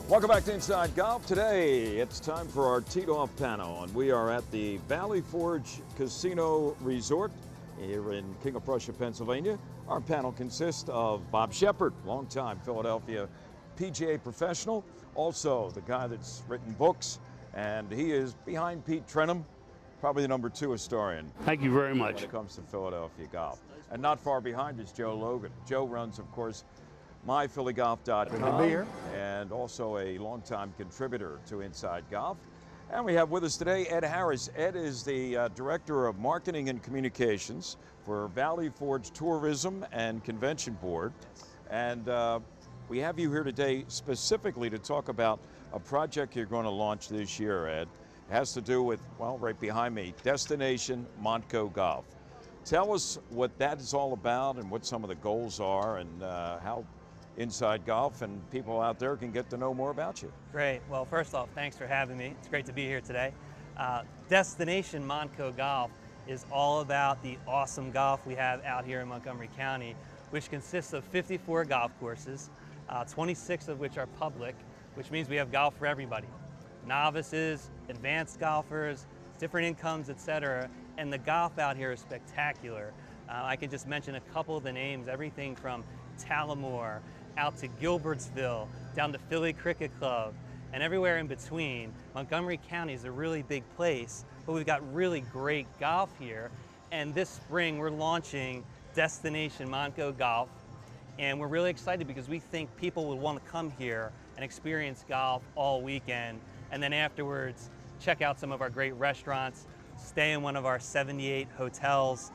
Welcome back to Inside Golf. Today, it's time for our teed off panel, and we are at the Valley Forge Casino Resort here in King of Prussia, Pennsylvania. Our panel consists of Bob Shepard, longtime Philadelphia PGA professional, also the guy that's written books, and he is behind Pete Trenum, probably the #2 historian. Thank you very much. When it comes to Philadelphia golf. And not far behind is Joe Logan. Joe runs, of course, myphillygolf.com. Good to be here. And also a longtime contributor to Inside Golf. And we have with us today Ed Harris. Ed is the Director of Marketing and Communications for Valley Forge Tourism and Convention Board. And we have you here today specifically to talk about a project you're going to launch this year, Ed. It has to do with, well, right behind me, Destination MontCo Golf. Tell us what that is all about and what some of the goals are, and how Inside Golf and people out there can get to know more about you. Great. Well, first off, thanks for having me. It's great to be here today. Destination MontCo Golf is all about the awesome golf we have out here in Montgomery County, which consists of 54 golf courses, 26 of which are public, which means we have golf for everybody. Novices, advanced golfers, different incomes, etc. And the golf out here is spectacular. I can just mention a couple of the names, everything from Talamore out to Gilbertsville, down to Philly Cricket Club, and everywhere in between. Montgomery County is a really big place, but we've got really great golf here. And this spring we're launching Destination MontCo Golf, and we're really excited because we think people will want to come here and experience golf all weekend, and then afterwards check out some of our great restaurants, stay in one of our 78 hotels,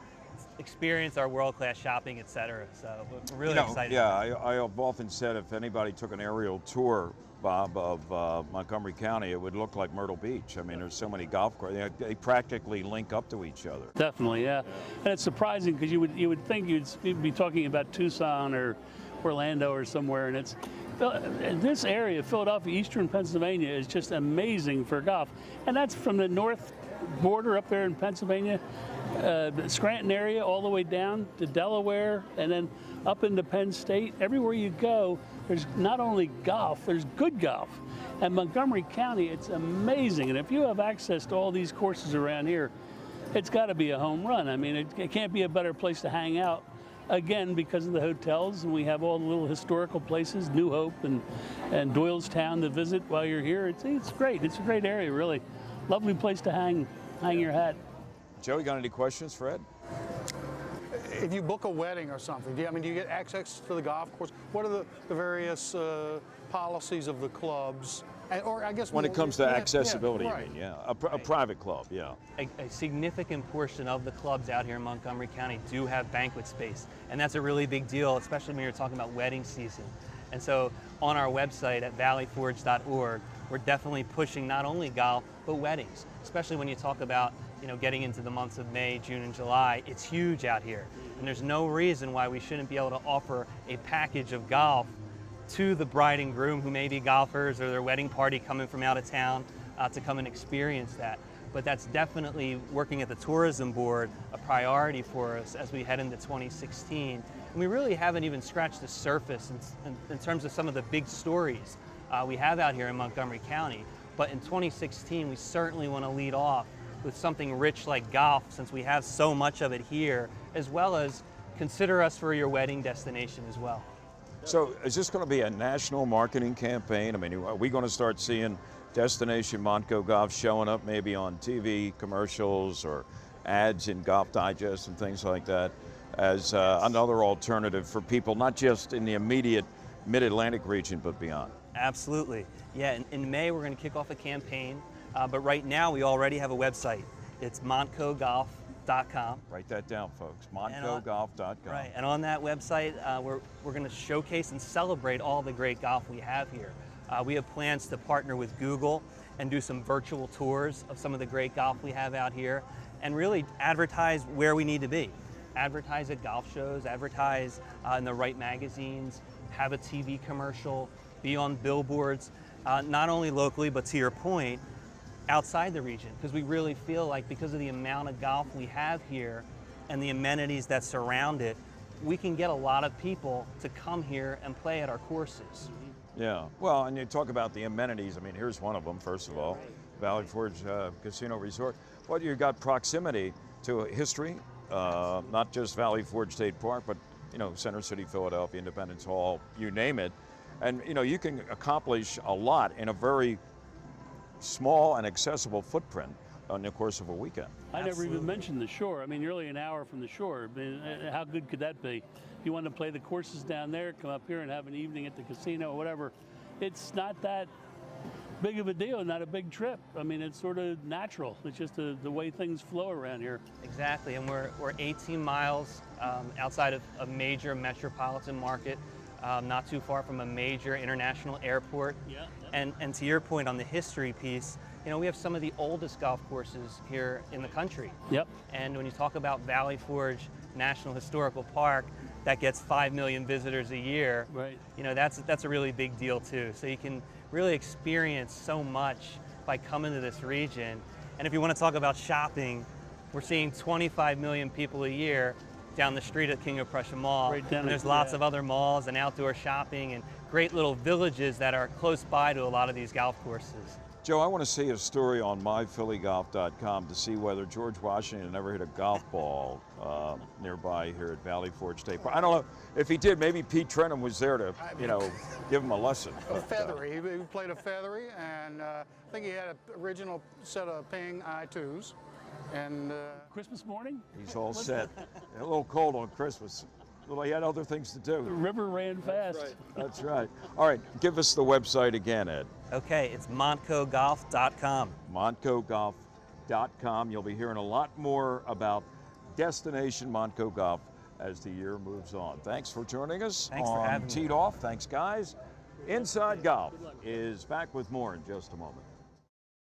experience our world-class shopping, etc. So we're really excited. Yeah, I have often said if anybody took an aerial tour, Bob, of Montgomery County, it would look like Myrtle Beach. I mean, there's so many golf courses. They practically link up to each other. Definitely, yeah. And it's surprising because you would think you'd be talking about Tucson or Orlando or somewhere, and it's this area, Philadelphia, eastern Pennsylvania, is just amazing for golf. And that's from the north border up there in Pennsylvania, the Scranton area, all the way down to Delaware, and then up into Penn State. Everywhere you go, there's not only golf, there's good golf. And Montgomery County, it's amazing. And if you have access to all these courses around here, it's got to be a home run. I mean, it can't be a better place to hang out. Again, because of the hotels, and we have all the little historical places, New Hope and Doylestown to visit while you're here. It's great. It's a great area, really. Lovely place to hang your hat. Joe, you got any questions for Ed? If you book a wedding or something, do you get access to the golf course? What are the various policies of the clubs? Or I guess when it comes to accessibility, right. you mean, yeah. A private club, yeah. A significant portion of the clubs out here in Montgomery County do have banquet space, and that's a really big deal, especially when you're talking about wedding season. And so on our website at valleyforge.org, we're definitely pushing not only golf, but weddings, especially when you talk about getting into the months of May, June, and July. It's huge out here, and there's no reason why we shouldn't be able to offer a package of golf to the bride and groom who may be golfers or their wedding party coming from out of town to come and experience that. But that's definitely, working at the tourism board, a priority for us as we head into 2016. And we really haven't even scratched the surface in terms of some of the big stories we have out here in Montgomery County. But in 2016, we certainly want to lead off with something rich like golf, since we have so much of it here, as well as consider us for your wedding destination as well. So is this going to be a national marketing campaign? I mean, are we going to start seeing Destination MontCo Golf showing up maybe on TV commercials or ads in Golf Digest and things like that as another alternative for people, not just in the immediate Mid-Atlantic region, but beyond? Absolutely. Yeah, in May we're going to kick off a campaign, but right now we already have a website. It's MontCoGolf.com. Write that down, folks. MontCoGolf.com. Right, and on that website, we're going to showcase and celebrate all the great golf we have here. We have plans to partner with Google and do some virtual tours of some of the great golf we have out here, and really advertise where we need to be. Advertise at golf shows, advertise in the right magazines, have a TV commercial, be on billboards, not only locally, but to your point, outside the region, because we really feel like because of the amount of golf we have here and the amenities that surround it, we can get a lot of people to come here and play at our courses. Yeah. Well, and you talk about the amenities. I mean, here's one of them, first of all, Valley Forge Casino Resort. Well, you've got proximity to history, not just Valley Forge State Park, but, you know, Center City, Philadelphia, Independence Hall, you name it. And, you know, you can accomplish a lot in a very small and accessible footprint in the course of a weekend. I never even mentioned the shore. I mean, you're only an hour from the shore. I mean, how good could that be? If you want to play the courses down there, come up here and have an evening at the casino or whatever, it's not that big of a deal, not a big trip. I mean, it's sort of natural. It's just the way things flow around here. Exactly, and we're 18 miles outside of a major metropolitan market, not too far from a major international airport. Yeah. And to your point on the history piece, you know, we have some of the oldest golf courses here in the country. Yep. And when you talk about Valley Forge National Historical Park, that gets 5 million visitors a year. Right. You know, that's a really big deal too. So you can really experience so much by coming to this region. And if you want to talk about shopping, we're seeing 25 million people a year down the street at King of Prussia Mall. Right down and there's it, lots yeah. of other malls and outdoor shopping and great little villages that are close by to a lot of these golf courses. Joe, I want to see a story on myphillygolf.com to see whether George Washington ever hit a golf ball nearby here at Valley Forge State Park. I don't know if he did. Maybe Pete Trenum was there to, you know, give him a lesson. A feathery. He played a feathery, and I think he had an original set of ping I2s. And Christmas morning? He's all set. A little cold on Christmas. Well, he had other things to do. The river ran fast. That's right. All right, give us the website again, Ed. Okay, it's MontCoGolf.com. MontCoGolf.com. You'll be hearing a lot more about Destination MontCo Golf as the year moves on. Thanks for joining us. Thanks for having me. Teed Off. Thanks, guys. Inside Golf is back with more in just a moment.